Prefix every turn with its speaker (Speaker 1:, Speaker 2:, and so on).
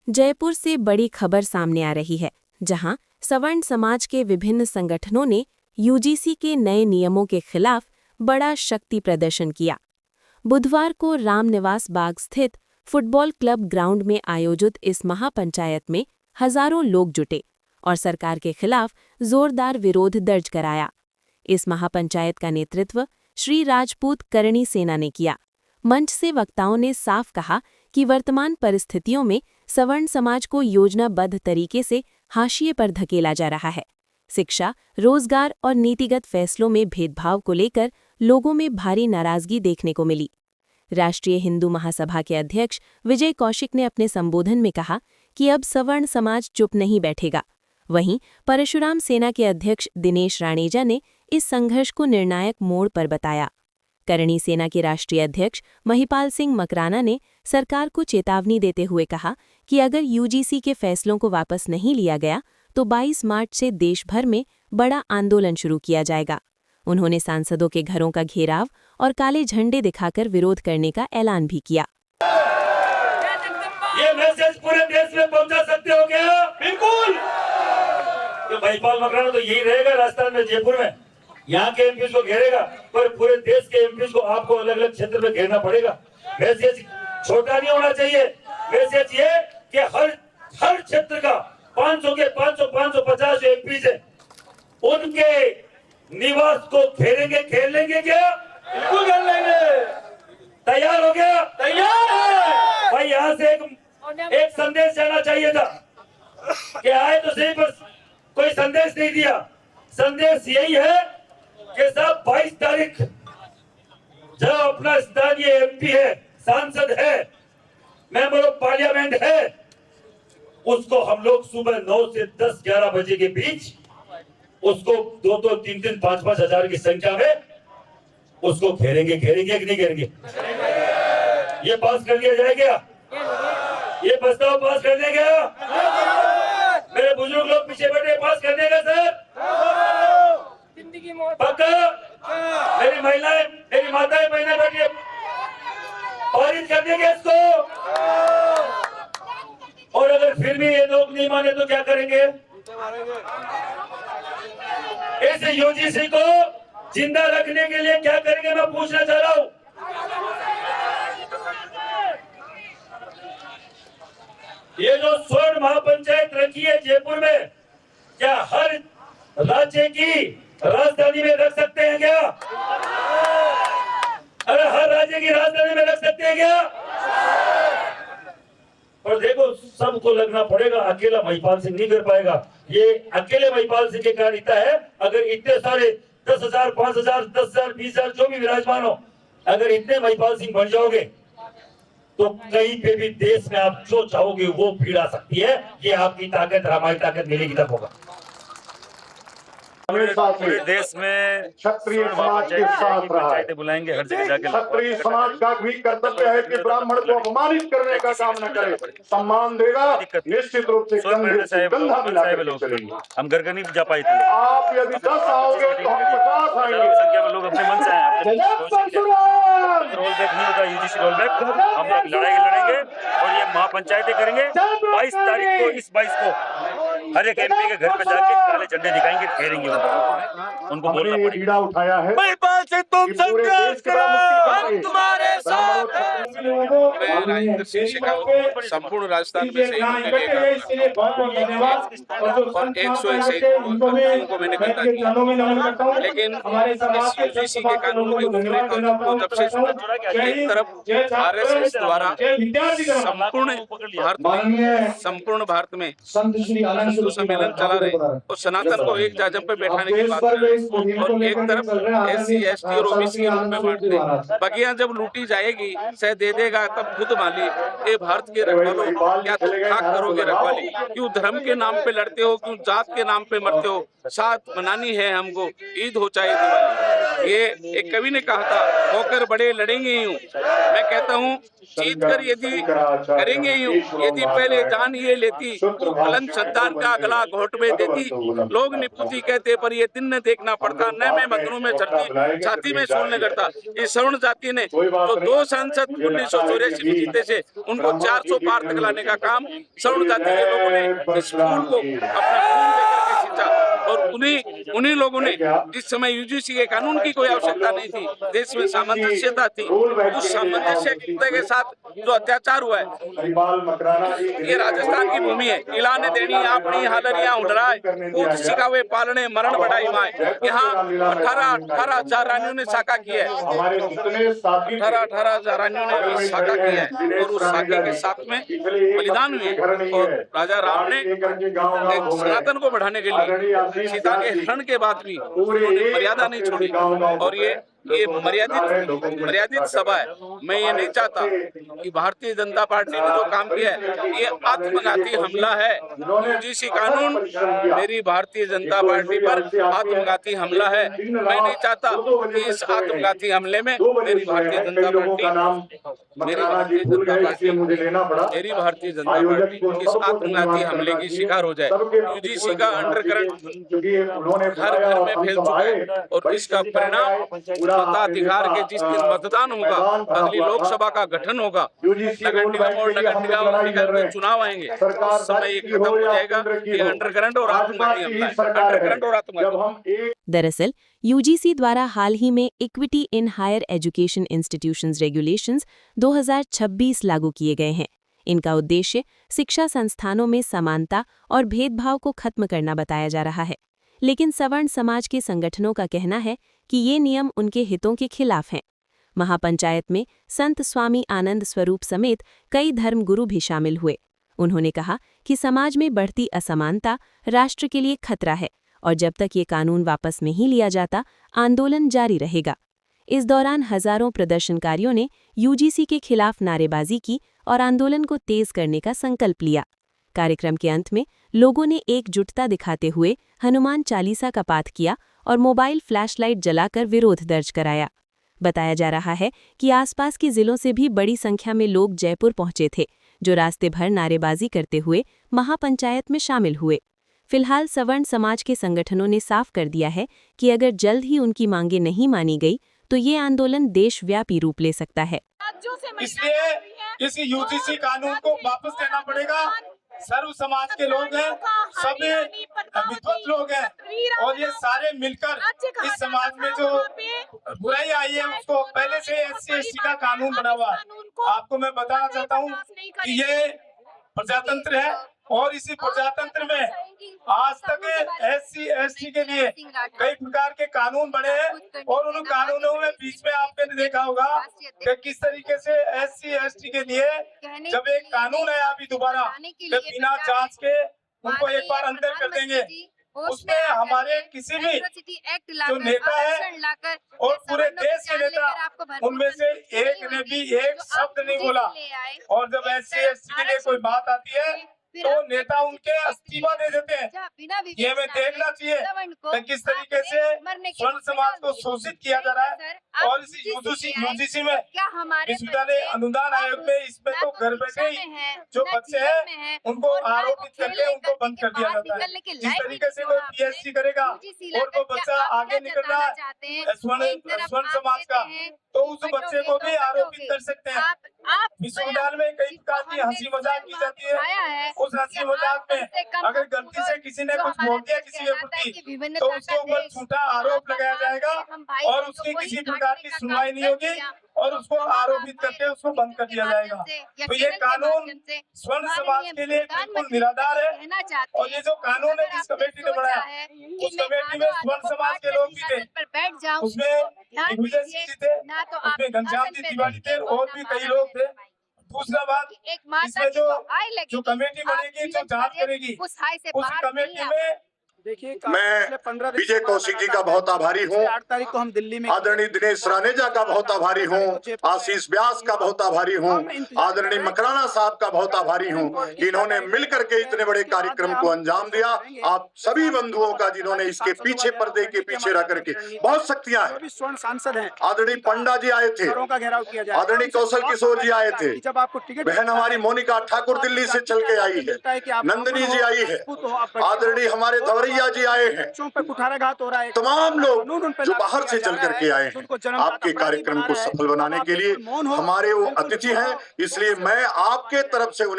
Speaker 1: जयपुर से बड़ी खबर सामने आ रही है, जहां सवर्ण समाज के विभिन्न संगठनों ने यूजीसी के नए नियमों के खिलाफ बड़ा शक्ति प्रदर्शन किया। बुधवार को रामनिवास बाग स्थित फुटबॉल क्लब ग्राउंड में आयोजित इस महापंचायत में हजारों लोग जुटे और सरकार के खिलाफ जोरदार विरोध दर्ज कराया। इस महापंचायत का नेतृत्व श्री राजपूत करणी सेना ने किया। मंच से वक्ताओं ने साफ कहा कि वर्तमान परिस्थितियों में सवर्ण समाज को योजनाबद्ध तरीके से हाशिए पर धकेला जा रहा है। शिक्षा, रोजगार और नीतिगत फैसलों में भेदभाव को लेकर लोगों में भारी नाराजगी देखने को मिली। राष्ट्रीय हिंदू महासभा के अध्यक्ष विजय कौशिक ने अपने संबोधन में कहा कि अब सवर्ण समाज चुप नहीं बैठेगा। वहीं परशुराम सेना के अध्यक्ष दिनेश राणेजा ने इस संघर्ष को निर्णायक मोड़ पर बताया। करणी सेना के राष्ट्रीय अध्यक्ष महिपाल सिंह मकराना ने सरकार को चेतावनी देते हुए कहा कि अगर यूजीसी के फैसलों को वापस नहीं लिया गया तो 22 मार्च से देश भर में बड़ा आंदोलन शुरू किया जाएगा। उन्होंने सांसदों के घरों का घेराव और काले झंडे दिखाकर विरोध करने का ऐलान भी किया।
Speaker 2: ये मैसेज पूरे देश में पहुंचा सकते हो क्या? बिल्कुल। तो महिपाल मकराना तो यही रहेगा राजस्थान में, जयपुर में, यहाँ के एमपी को घेरेगा, पर पूरे देश के एमपी को आपको अलग अलग क्षेत्र में घेरना पड़ेगा। मैसेज छोटा नहीं होना चाहिए। मैसेज ये कि हर क्षेत्र का 500 के 550 एमपी है, उनके निवास को घेरेंगे। घेर लेंगे क्या? बिल्कुल घेर लेंगे। तैयार हो गया? तैयार है भाई। यहाँ से एक संदेश जाना चाहिए था कि आए तो सही, पर कोई संदेश नहीं दिया। संदेश यही है कि साहब 22 तारीख जब अपना स्थानीय एमपी है, सांसद है, मेंबर ऑफ पार्लियामेंट है, उसको हम लोग सुबह 9 से 10-11 बजे के बीच उसको 2-2, 3-3, 5-5 हजार की संख्या में उसको घेरेंगे। घेरेंगे कि नहीं घेरेंगे? ये पास कर दिया जाएगा? ये प्रस्ताव पास कर दिया गया? मेरे बुजुर्ग लोग पीछे बैठे, पास कर देगा सर? पक्का? मेरी महिलाएं, मेरी माताएं, बहनें बैठिए, पारित कर देंगे इसको। और अगर फिर भी ये लोग नहीं माने तो क्या करेंगे? इस यूजीसी को जिंदा रखने के लिए क्या करेंगे, मैं पूछना चाह रहा हूं। ये जो स्वर्ण महापंचायत रखी है जयपुर में, क्या हर राज्य की राजधानी में रख सकते हैं क्या? अरे हर राज्य की राजधानी में रख सकते हैं क्या? और देखो, सबको लगना पड़ेगा, अकेला महिपाल सिंह नहीं कर पाएगा। ये अकेले महिपाल सिंह के कारण इतना है। अगर इतने सारे 10,000, 5,000, 10,000, 20,000 जो भी विराजमान हो, अगर इतने महिपाल सिंह बन जाओगे तो कहीं पे भी देश में आप जो चाहोगे वो भीड़ आ सकती है। ये आपकी ताकत, हमारी ताकत मिलेगी तब होगा।
Speaker 3: पूरे देश में क्षत्रिय समाज के साथ रहा है।
Speaker 4: बुलाएंगे हर जगह जाके।
Speaker 3: क्षत्रिय समाज का भी कर्तव्य है कि ब्राह्मण को अपमानित करने का काम न करे, सम्मान देगा। निश्चित रूप से गंधा मिला के चलेंगे।
Speaker 4: हम घर घर नहीं जा पाए थे।
Speaker 3: आप यदि 10 आओगे तो हम 50 आएंगे।
Speaker 4: संख्या में लोग अपने मन से आए। रोल बैक नहीं होता, यूजीसी रोल बैक। हम लोग लड़ाई लड़ेंगे और ये महापंचायतें करेंगे। 22 तारीख को, इस 22 को हर एक एमपी के घर पे जाके काले झंडे दिखाएंगे, घेरेंगे उनको बोलना पड़ेगा।
Speaker 3: उठाया है
Speaker 4: महिपाल सिंह, तुम संघर्ष करो, हम तुम्हारे साथ
Speaker 5: हैं। संपूर्ण राजस्थान में से और 161 को मैंने खत्म किया, लेकिन इस यूजीसी के कानून के विपरीत जब से एक तरफ आरएसएस द्वारा संपूर्ण भारत में हिंदू सम्मेलन चला रहे और सनातन को एक जाजम पे बैठाने की बात कर रहे, और एक तरफ SC, ST और ओबीसी के रूप में बांटते। बगिया जब लूटी जाएगी सह दे देगा तब खुद माली। ये भारत के रखवालों, क्या तुम खाक करोगे रखवाली? क्यों धर्म के नाम पे लड़ते हो? क्यों जात के नाम पे मरते हो? साथ मनानी है हमको, ईद हो चाहे दिवाली। ये एक कवि ने कहा था, होकर बड़े लड़ेंगे यूं। मैं कहता हूँ, जीत कर यदि करेंगे यूं, यदि पहले जान ये लेती तो बुलंद संतान का गला घोट में देती। लोग निपुती कहते पर ये दिन न देखना पड़ता, न मैं मदनों में चढ़ती छाती में शूल नहीं करता। इस सवर्ण जाति ने जो 2 सांसद 1984 में जीते थे, उनको 400 पार तक लाने का काम सवर्ण जाति के लोगों ने इस फूल को अपना खून देकर के सींचा। और उन्हीं लोगों ने जिस समय यूजीसी के कानून की कोई आवश्यकता नहीं थी, देश में सामंजस्यता थी, उस सामंजस्य के साथ जो अत्याचार हुआ है, ये राजस्थान की भूमि है। इलाने देनी आपनी हालरियां उड़राय कूद सिखावे पालने मरण बढ़ाई माए। यहाँ 18,000 रानियों ने साका किया है, 18,000 रानियों ने भी साका किया है और उस साके के साथ में बलिदान हुए। और राजा राम ने सनातन को बढ़ाने के लिए सीता के हरण के बाद भी उन्होंने मर्यादा नहीं छोड़ी। और ये मर्यादित सभा है। मैं ये नहीं चाहता कि भारतीय जनता पार्टी ने जो काम किया है ये आत्मघाती हमला है। यूजीसी कानून मेरी भारतीय जनता पार्टी पर आत्मघाती हमला है। मैं नहीं चाहता कि इस आत्मघाती हमले में मेरी भारतीय जनता पार्टी इस आत्मघाती हमले की शिकार हो जाए। यूजीसी का अंडरकरंट घर घर में फैल चुका है और इसका परिणाम मताधिकार के जिस दिन मतदान होगा, अगली लोकसभा का गठन होगा, नगर निगम और नगर निगम में चुनाव आएंगे, उस समय ये खत्म हो जाएगा कि अंडरकरंट और आत्मघाती हमला है। अंडरकरंट और आत्मघाती।
Speaker 1: दरअसल यूजीसी द्वारा हाल ही में equity in higher education institutions regulations 2026 लागू किए गए हैं। इनका उद्देश्य शिक्षा संस्थानों में समानता और भेदभाव को खत्म करना बताया जा रहा है। लेकिन सवर्ण समाज के संगठनों का कहना है कि ये नियम उनके हितों के खिलाफ हैं। महापंचायत में संत स्वामी आनंद स्वरूप समेत कई धर्मगुरु भी शामिल हुए। उन्होंने कहा कि समाज में बढ़ती असमानता राष्ट्र के लिए खतरा है और जब तक ये कानून वापस नहीं लिया जाता, आंदोलन जारी रहेगा। इस दौरान हजारों प्रदर्शनकारियों ने यूजीसी के खिलाफ नारेबाजी की और आंदोलन को तेज करने का संकल्प लिया। कार्यक्रम के अंत में लोगों ने एकजुटता दिखाते हुए हनुमान चालीसा का पाठ किया और मोबाइल फ्लैशलाइट जलाकर विरोध दर्ज कराया। बताया जा रहा है कि आसपास के जिलों से भी बड़ी संख्या में लोग जयपुर पहुंचे थे, जो रास्ते भर नारेबाजी करते हुए महापंचायत में शामिल हुए। फिलहाल सवर्ण समाज के संगठनों ने साफ कर दिया है कि अगर जल्द ही उनकी मांगें नहीं मानी गई तो ये आंदोलन देशव्यापी रूप ले सकता है।
Speaker 6: इसलिए इस यूजीसी कानून को वापस लेना पड़ेगा। सर्व समाज के लोग हैं, सभी विद्वत लोग हैं और ये सारे मिलकर इस समाज में जो बुराई आई है उसको, पहले से SC/ST का कानून बना हुआ है। आपको मैं बताना चाहता हूँ कि ये प्रजातंत्र है और इसी प्रजातंत्र में आज तक SC/ST के लिए कई प्रकार के कानून बने हैं और उन कानूनों में बीच में आपने देखा होगा कि किस तरीके से SC/ST के लिए जब एक कानून है अभी दोबारा बिना जांच के उनको एक बार अंदर कर देंगे, उसमें हमारे किसी भी जो नेता है और पूरे देश के नेता उनमें से एक ने भी एक शब्द नहीं बोला। और जब SC/ST के लिए कोई बात आती है तो नेता उनके इस्तीफा दे देते हैं। ये हमें देखना चाहिए कि किस तरीके से स्वर्ण समाज को शोषित किया जा रहा है। और इसी यूजीसी में विश्वविद्यालय अनुदान आयोग में इसमें तो घर बैठे ही जो बच्चे हैं उनको आरोपित करके उनको बंद कर दिया जाता है। जिस तरीके से कोई PhD करेगा और वो बच्चा आगे निकल रहा है स्वर्ण समाज का, तो उस बच्चे को भी आरोपित कर सकते हैं। विश्वविद्यालय में कई प्रकार की हंसी मजाक की जाती है। उस हंसी मजाक में अगर गलती से किसी ने कुछ बोल दिया किसी के प्रति तो उसके ऊपर झूठा आरोप लगाया जाएगा और उसकी किसी प्रकार की सुनवाई नहीं होगी और उसको आरोपित करके उसको बंद कर दिया जाएगा। तो ये कानून स्वर्ण समाज के लिए बिल्कुल निराधार है। और ये जो कानून है जिस कमेटी ने बनाया उस कमेटी में स्वर्ण समाज के लोग भी थे, उसमें दिग्विजय सिंह जी थे, उसमें घनश्याम जी तिवारी थे और भी कई लोग थे। दूसरा बात, इसमें जो कमेटी बनेगी जो जांच करेगी उस कमेटी में
Speaker 3: मैं विजय कौशिक जी का बहुत आभारी हूँ,
Speaker 7: 8 तारीख को हम दिल्ली में
Speaker 3: आदरणीय दिनेश रानेजा का बहुत आभारी हूँ, आशीष व्यास का बहुत आभारी हूँ, आदरणीय मकराना साहब का बहुत आभारी हूँ कि इन्होंने मिलकर के इतने बड़े कार्यक्रम को अंजाम दिया। आप सभी बंधुओं का जिन्होंने इसके पीछे पर्दे के पीछे रह करके बहुत शक्तियाँ हैं।
Speaker 7: स्वर्ण सांसद हैं,
Speaker 3: आदरणीय पंडा जी आए थे, आदरणीय कौशल किशोर जी आए थे,
Speaker 7: जब आपको टिकट
Speaker 3: बहन हमारी मोनिका ठाकुर दिल्ली से चल के आई है, नंदिनी जी आई है, आदरणीय हमारे धवरिया भैया जी आए हैं,
Speaker 7: बच्चों पे कुठाराघात हो रहा है,
Speaker 3: तमाम लोग
Speaker 7: कानून उन पे
Speaker 3: जो
Speaker 7: लागू
Speaker 3: बाहर
Speaker 7: किया
Speaker 3: से
Speaker 7: जा
Speaker 3: चल
Speaker 7: रहा
Speaker 3: करके
Speaker 7: है,
Speaker 3: आए हैं,
Speaker 7: उनको जन्मदाता
Speaker 3: आपके
Speaker 7: अपराधी
Speaker 3: कार्यक्रम
Speaker 7: बना
Speaker 3: को
Speaker 7: रहा है।
Speaker 3: सफल बनाने
Speaker 7: आप
Speaker 3: के लिए
Speaker 7: बिल्कुल मौन हो,
Speaker 3: हमारे वो
Speaker 7: बिल्कुल
Speaker 3: अतिथि
Speaker 7: चुप
Speaker 3: हैं,
Speaker 7: रहो।
Speaker 3: इसलिए मैं आपके तरफ से उन्हें